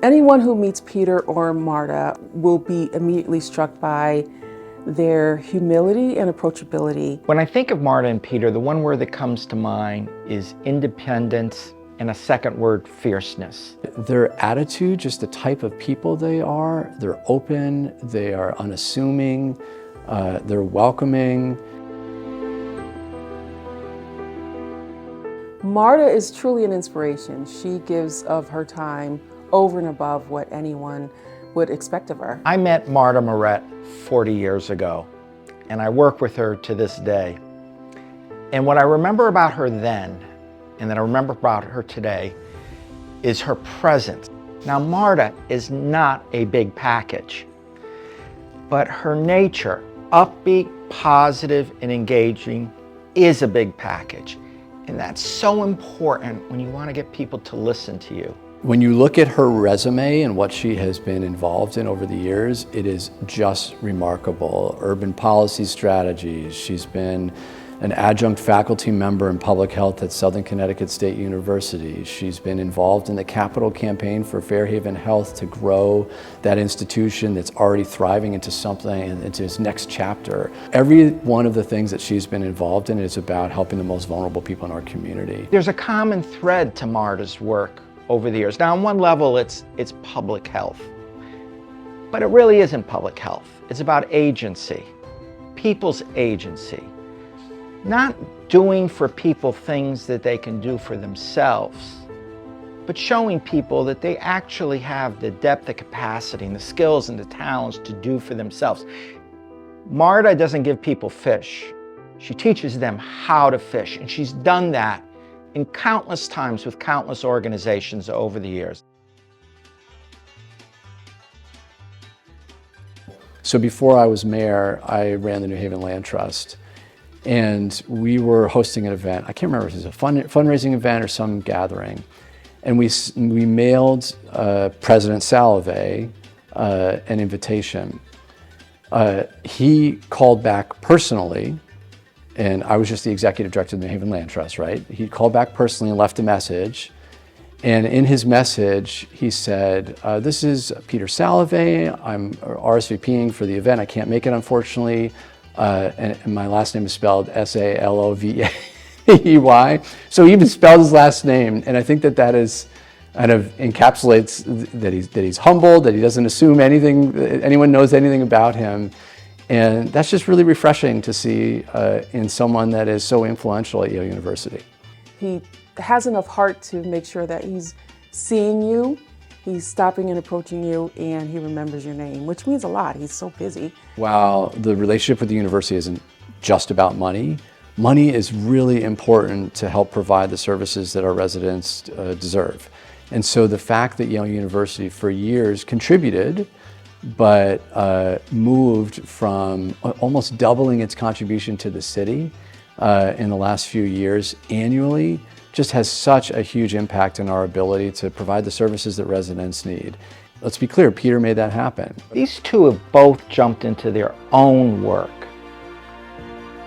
Anyone who meets Peter or Marta will be immediately struck by their humility and approachability. When I think of Marta and Peter, the one word that comes to mind is independence, and a second word, fierceness. Their attitude, just the type of people they are, they're open, they are unassuming, they're welcoming. Marta is truly an inspiration. She gives of her time over and above what anyone would expect of her. I met Marta Moret 40 years ago, and I work with her to this day. And what I remember about her then, and that I remember about her today, is her presence. Now, Marta is not a big package, but her nature, upbeat, positive, and engaging, is a big package. And that's so important when you want to get people to listen to you. When you look at her resume and what she has been involved in over the years, it is just remarkable. Urban policy strategies. She's been an adjunct faculty member in public health at Southern Connecticut State University. She's been involved in the capital campaign for Fairhaven Health to grow that institution that's already thriving into something, into its next chapter. Every one of the things that she's been involved in is about helping the most vulnerable people in our community. There's a common thread to Marta's work over the years. Now, on one level, it's public health, but it really isn't public health. It's about agency, people's agency. Not doing for people things that they can do for themselves, but showing people that they actually have the depth, the capacity, and the skills and the talents to do for themselves. Marta doesn't give people fish. She teaches them how to fish, and she's done that in countless times with countless organizations over the years. So before I was mayor, I ran the New Haven Land Trust. And we were hosting an event. I can't remember if it was a fundraising event or some gathering. And we mailed President Salovey an invitation. He called back personally, and I was just the executive director of the New Haven Land Trust, right? He called back personally and left a message. And in his message, he said, this is Peter Salovey. I'm RSVPing for the event. I can't make it, unfortunately. And my last name is spelled Salovey. So he even spelled his last name, and I think that is kind of encapsulates that he's humble, that he doesn't assume anyone knows anything about him, and that's just really refreshing to see in someone that is so influential at Yale University. He has enough heart to make sure that he's seeing you, he's stopping and approaching you, and he remembers your name, which means a lot. He's so busy. While the relationship with the university isn't just about money, money is really important to help provide the services that our residents deserve. And so the fact that Yale University for years contributed, but moved from almost doubling its contribution to the city in the last few years annually, just has such a huge impact on our ability to provide the services that residents need. Let's be clear, Peter made that happen. These two have both jumped into their own work,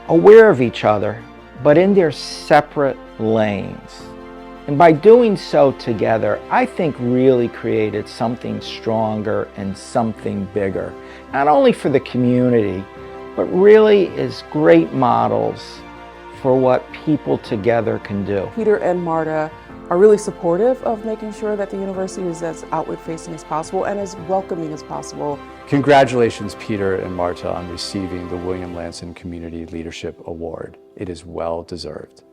aware of each other, but in their separate lanes. And by doing so together, I think really created something stronger and something bigger, not only for the community, but really as great models for what people together can do. Peter and Marta are really supportive of making sure that the university is as outward-facing as possible and as welcoming as possible. Congratulations, Peter and Marta, on receiving the William Lanson Community Leadership Award. It is well deserved.